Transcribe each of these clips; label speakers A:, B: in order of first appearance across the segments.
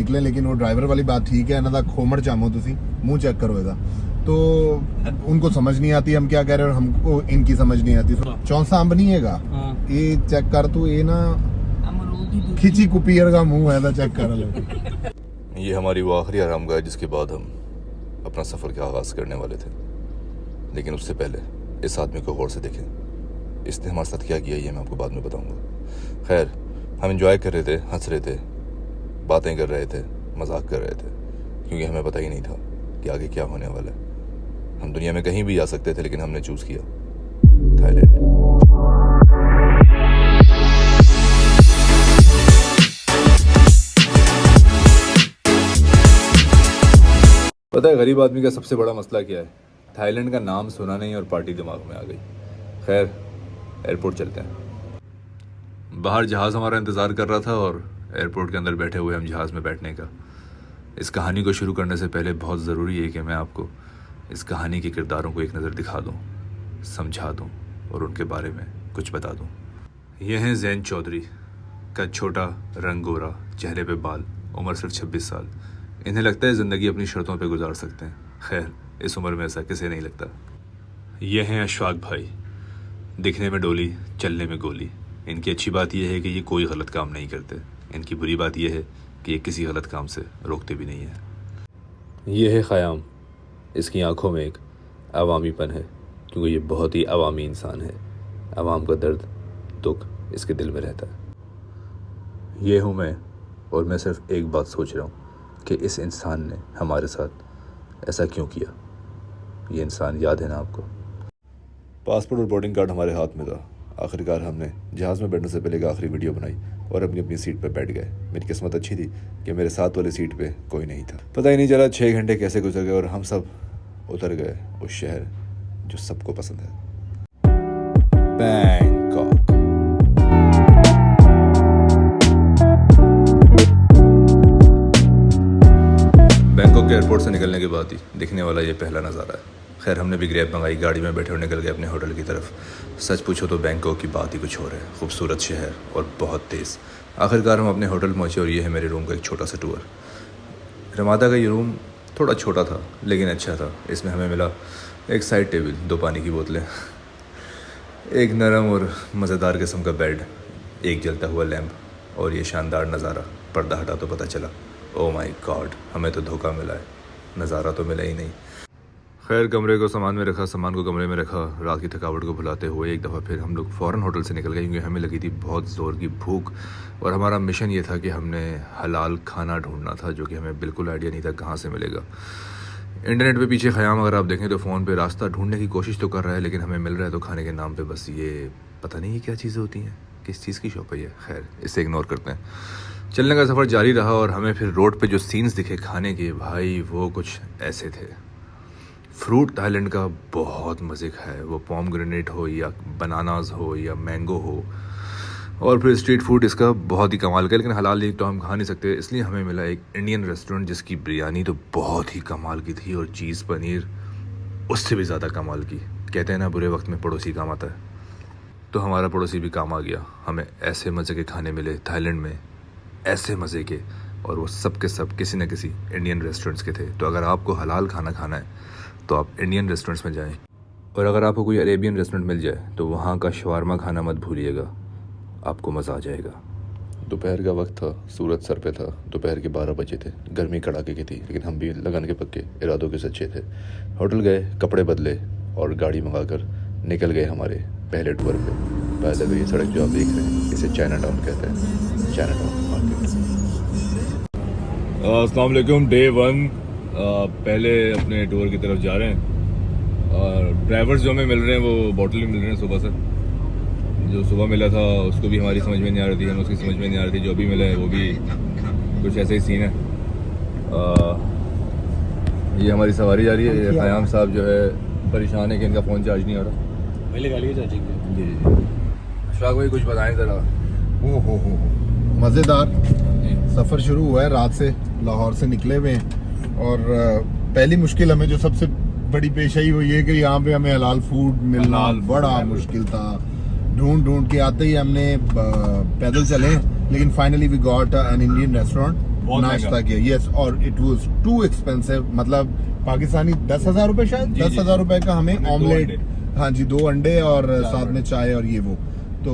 A: निकले, लेकिन वो ड्राइवर वाली बात ठीक है ना, खोमड़ चामो तुसी मुंह चेक करो ਇਹਦਾ, तो उनको समझ नहीं आती हम क्या कह रहे हैं और हमको इनकी समझ नहीं आती। चौंसा अंब नहीं हैगा ये, चेक कर तू, ये ना खिची कुपियर का मुंह है, चेक कर।
B: ये हमारी वो आखिरी आरामगाह है जिसके बाद हम अपना सफ़र का आगाज़ करने वाले थे, लेकिन उससे पहले इस आदमी को गौर से देखें। इसने हमारे साथ क्या किया ये मैं आपको बाद में बताऊंगा। खैर, हम इंजॉय कर रहे थे, हंस रहे थे, बातें कर रहे थे, मजाक कर रहे थे, क्योंकि हमें पता ही नहीं था कि आगे क्या होने वाला है। हम दुनिया में कहीं भी जा सकते थे, लेकिन हमने चूज़ किया थाईलैंड। पता है गरीब आदमी का सबसे बड़ा मसला क्या है? थाईलैंड का नाम सुना नहीं और पार्टी दिमाग में आ गई। खैर, एयरपोर्ट चलते हैं। बाहर जहाज़ हमारा इंतज़ार कर रहा था और एयरपोर्ट के अंदर बैठे हुए हम जहाज़ में बैठने का। इस कहानी को शुरू करने से पहले बहुत ज़रूरी है कि मैं आपको इस कहानी के किरदारों को एक नज़र दिखा दूँ, समझा दूँ और उनके बारे में कुछ बता दूँ। ये हैं ज़ैन चौधरी, कद छोटा, रंग गोरा, चेहरे पे बाल, उम्र सिर्फ 26 साल। इन्हें लगता है ज़िंदगी अपनी शर्तों पे गुजार सकते हैं। खैर, इस उम्र में ऐसा किसे नहीं लगता। ये हैं अशफाक भाई, दिखने में डोली, चलने में गोली। इनकी अच्छी बात यह है कि ये कोई गलत काम नहीं करते। इनकी बुरी बात यह है कि ये किसी गलत काम से रोकते भी नहीं हैं। ये है ख़याम, इसकी आंखों में एक अवामीपन है, क्योंकि ये बहुत ही अवामी इंसान है। अवाम का दर्द, दुख इसके दिल में रहता है। ये हूँ मैं, और मैं सिर्फ एक बात सोच रहा हूँ कि इस इंसान ने हमारे साथ ऐसा क्यों किया। ये इंसान याद है ना आपको? पासपोर्ट और बोर्डिंग कार्ड हमारे हाथ में था। आखिरकार हमने जहाज़ में बैठने से पहले एक आखिरी वीडियो बनाई और अपनी अपनी सीट पर बैठ गए। मेरी किस्मत अच्छी थी कि मेरे साथ वाली सीट पे कोई नहीं था। पता ही नहीं चला 6 घंटे कैसे गुजर गए और हम सब उतर गए उस शहर जो सबको पसंद है, बैंकॉक। बैंकॉक के एयरपोर्ट से निकलने के बाद ही दिखने वाला ये पहला नज़ारा है। खैर, हमने भी ग्रैब मंगाई, गाड़ी में बैठे और निकल गए अपने होटल की तरफ। सच पूछो तो बैंकॉक की बात ही कुछ और है। खूबसूरत शहर और बहुत तेज़। आखिरकार हम अपने होटल पहुँचे और ये है मेरे रूम का एक छोटा सा टूर। रमादा का ये रूम थोड़ा छोटा था लेकिन अच्छा था। इसमें हमें मिला एक साइड टेबल, 2 पानी की बोतलें, एक नरम और मज़ेदार किस्म का बेड, एक जलता हुआ लैंप और ये शानदार नज़ारा। पर्दा हटा तो पता चला, ओह माय गॉड, हमें तो धोखा मिला है, नज़ारा तो मिला ही नहीं। खैर, कमरे को सामान में रखा, सामान को कमरे में रखा। रात की थकावट को भुलाते हुए एक दफ़ा फिर हम लोग फ़ौरन होटल से निकल गए, क्योंकि हमें लगी थी बहुत ज़ोर की भूख और हमारा मिशन ये था कि हमने हलाल खाना ढूंढना था, जो कि हमें बिल्कुल आइडिया नहीं था कहाँ से मिलेगा। इंटरनेट पे पीछे ख़याम अगर आप देखें तो फ़ोन पे रास्ता ढूंढने की कोशिश तो कर रहा है, लेकिन हमें मिल रहा है तो खाने के नाम पे बस ये पता नहीं ये क्या चीज़ें होती हैं, किस चीज़ की शॉप है ये। खैर, इसे इग्नोर करते हैं। चलने का सफ़र जारी रहा और हमें फिर रोड पे जो सीन्स दिखे खाने के, भाई वो कुछ ऐसे थे। फ्रूट थाईलैंड का बहुत मज़े का है, वो पोमग्रेनेट हो या बनानास हो या मैंगो हो, और फिर स्ट्रीट फूड इसका बहुत ही कमाल का है। लेकिन हलाल तो हम खा नहीं सकते, इसलिए हमें मिला एक इंडियन रेस्टोरेंट जिसकी बिरयानी तो बहुत ही कमाल की थी और चीज़ पनीर उससे भी ज़्यादा कमाल की। कहते हैं ना, बुरे वक्त में पड़ोसी काम आता है, तो हमारा पड़ोसी भी काम आ गया। हमें ऐसे मज़े के खाने मिले थाईलैंड में, ऐसे मज़े के, और वो सब के सब किसी न किसी इंडियन रेस्टोरेंट्स के थे। तो अगर आपको हलाल खाना खाना है तो आप इंडियन रेस्टोरेंट्स में जाएं, और अगर आपको कोई अरेबियन रेस्टोरेंट मिल जाए तो वहाँ का शवारमा खाना मत भूलिएगा, आपको मज़ा आ जाएगा। दोपहर का वक्त था, सूरज सर पे था, दोपहर के 12 बजे थे। गर्मी कड़ाके की थी, लेकिन हम भी लगन के पक्के, इरादों के सच्चे थे। होटल गए, कपड़े बदले और गाड़ी मंगाकर निकल गए हमारे पहले टूर पे। बाय द वे, ये सड़क जो आप देख रहे हैं इसे चाइना टाउन कहते हैं, चाइना टाउन मार्केट। अस्सलाम वालेकुम। डे 1 पहले अपने टूर की तरफ जा रहे हैं और ड्राइवर्स जो हमें मिल रहे हैं वो बॉटल मिल रहे हैं सुबह से। जो सुबह मिला था उसको भी हमारी समझ में नहीं आ रही थी, हम उसकी समझ में नहीं आ रही थी। जो अभी मिला है वो भी कुछ ऐसे ही सीन है। ये हमारी सवारी जा रही है। ख़याम साहब जो है परेशान है कि इनका फ़ोन चार्ज नहीं आ रहा।
C: पहले गाड़ी चार्जिंग
B: जी जी। अशफाक भाई कुछ बताएं ज़रा।
A: हो मज़ेदार सफ़र शुरू हुआ है, रात से लाहौर से निकले हुए हैं। और पहली मुश्किल हमें जो सबसे बड़ी पेश आई वो ये कि यहाँ पे हमें हलाल फूड मिलना बड़ा मुश्किल था। ढूंढ के आते ही हमने पैदल चले, लेकिन finally we got an Indian restaurant
C: बहुत
A: नाश्ता
C: महंगा।
A: किया। यस, और इट वाज टू एक्सपेंसिव, मतलब पाकिस्तानी 10,000 रुपए, शायद
C: जी,
A: 10,000 रुपए का हमें
C: दो
A: ऑमलेट,
C: अंडे।
A: हाँ जी 2 अंडे और साथ में चाय और ये वो। तो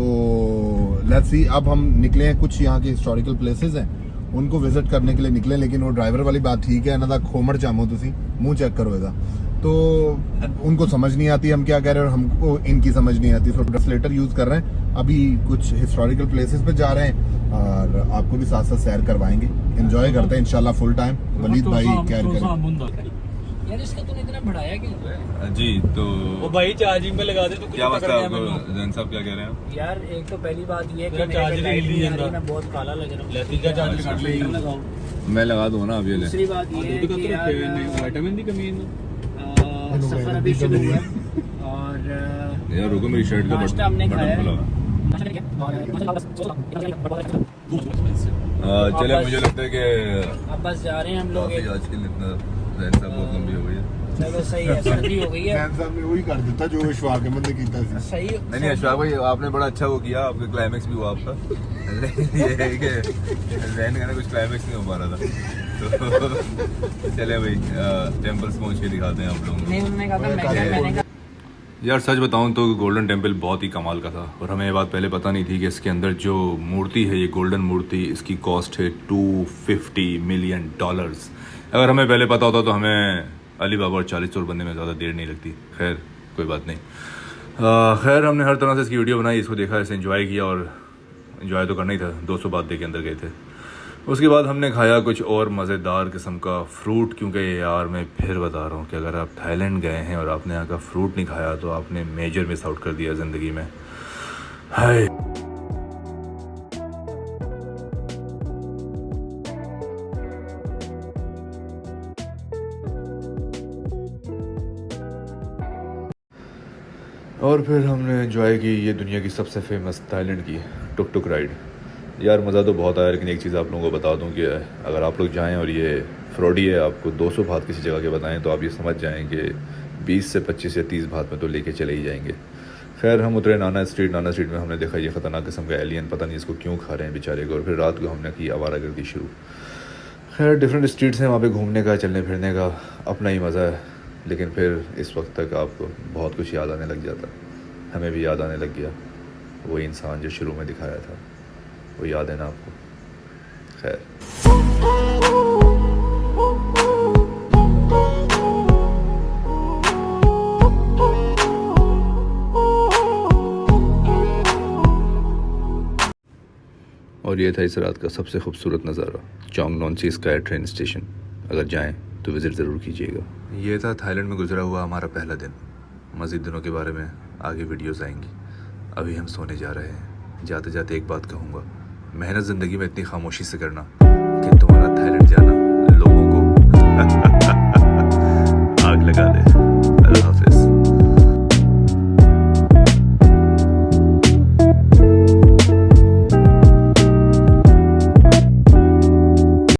A: लेट्स सी, अब हम निकले हैं, कुछ यहाँ के हिस्टोरिकल प्लेसेस हैं उनको विजिट करने के लिए निकले, लेकिन वो ड्राइवर वाली बात ठीक है, ना खोमड़ चामो तुसी मुंह चेक करो ਇਹਦਾ। तो उनको समझ नहीं आती हम क्या कह रहे हैं और हमको इनकी समझ नहीं आती, तो ट्रांसलेटर यूज कर रहे हैं। अभी कुछ हिस्टोरिकल प्लेसेस पे जा रहे हैं और आपको भी साथ साथ सैर करवाएंगे, एंजॉय करते हैं इंशाल्लाह फुल टाइम। वलीद भाई कैर करें।
D: यार इसका तूने इतना बढ़ाया क्यों?
C: जी तो
D: वो भाई चार्जिंग पे लगा दे तो
C: क्या मसला है आपको जैन साहब, क्या कह रहे हैं?
D: यार एक तो पहली बात ये है कि
E: तेरा
D: मेरे
E: चार्जर
D: पे लाइट
E: हिल
D: नहीं आ
E: नहीं
D: रही,
E: रहा।
D: मैं बहुत काला लग रहा हूँ।
E: तीजा चार्जर कट ले
D: लगाओ।
C: मैं लगा दूँ ना, अब ये ले।
D: दूसरी बात ये है कि यार
E: विटामिन दी कमी है
D: सफर अभी शुरू हुआ है और
C: यार रुको, मेरी शर्ट का
D: नाश्ता हमने खाया है।
C: चले, मुझे लगता है कि
D: अब बस जा रहे हैं हम लोग।
C: काफी आज के लिए इतना जैन साहब बहुत लंबी हो गई है।
D: चलो सही है, सर्दी हो गई है।
A: जैन साहब ने वही कर दिता जो विश्वास के बंदे कीता सी।
D: सही
C: नहीं अशफाक भाई, आपने बड़ा अच्छा वो किया, आपका क्लाइमेक्स भी हुआ आपका। लेकिन ये है कि जैन का ना कुछ क्लाइमेक्स नहीं हो पा रहा था। तो चले भाई, टेम्पल्स पहुंच के दिखाते हैं आप लोगों
D: नहीं,
C: को।
D: उन्होंने कहा था मैंने कहा
B: यार सच बताऊं तो गोल्डन टेम्पल बहुत ही कमाल का था और हमें ये बात पहले पता नहीं थी कि इसके अंदर जो मूर्ति है, ये गोल्डन मूर्ति, इसकी कॉस्ट है $250 मिलियन। अगर हमें पहले पता होता तो हमें अली बाबा और 40 चोर बनने में ज़्यादा देर नहीं लगती। खैर कोई बात नहीं। खैर हमने हर तरह से इसकी वीडियो बनाई, इसको देखा, इसे एंजॉय किया और एंजॉय तो करना ही था। 200 बात दे के अंदर गए थे। उसके बाद हमने खाया कुछ और मज़ेदार किस्म का फ्रूट, क्योंकि यार मैं फिर बता रहा हूँ कि अगर आप थाईलैंड गए हैं और आपने यहाँ का फ्रूट नहीं खाया तो आपने मेजर मिस आउट कर दिया ज़िंदगी में। हाय और फिर हमने एंजॉय की ये दुनिया की सबसे फेमस थाईलैंड की टुक टुक राइड। यार मज़ा तो बहुत आया, लेकिन एक चीज़ आप लोगों को बता दूं कि अगर आप लोग जाएं और ये फ्रॉडी है, आपको 200 बात किसी जगह के बताएं तो आप ये समझ जाएं कि 20 से 25 या 30 बात में तो लेके चले ही जाएंगे। खैर हम उतरे नाना स्ट्रीट में हमने देखा ये ख़तरनाक किस्म का एलियन, पता नहीं इसको क्यों खा रहे हैं बेचारे को। और फिर रात को हमने की आवारागर्दी शुरू। खैर डिफरेंट स्ट्रीट्स हैं वहाँ पे घूमने का, चलने फिरने का अपना ही मज़ा है, लेकिन फिर इस वक्त तक आपको बहुत कुछ याद आने लग जाता। हमें भी याद आने लग गया वही इंसान जो शुरू में दिखाया था, वो याद है ना आपको? खैर और ये था इस रात का सबसे खूबसूरत नज़ारा, चोंगनोनसी स्काई ट्रेन स्टेशन। अगर जाएं तो विज़िट ज़रूर कीजिएगा। ये था थाईलैंड में गुजरा हुआ हमारा पहला दिन। मज़ीद दिनों के बारे में आगे वीडियोस आएंगी। अभी हम सोने जा रहे हैं। जाते जाते एक बात कहूँगा, मेहनत ज़िंदगी में इतनी खामोशी से करना कि तुम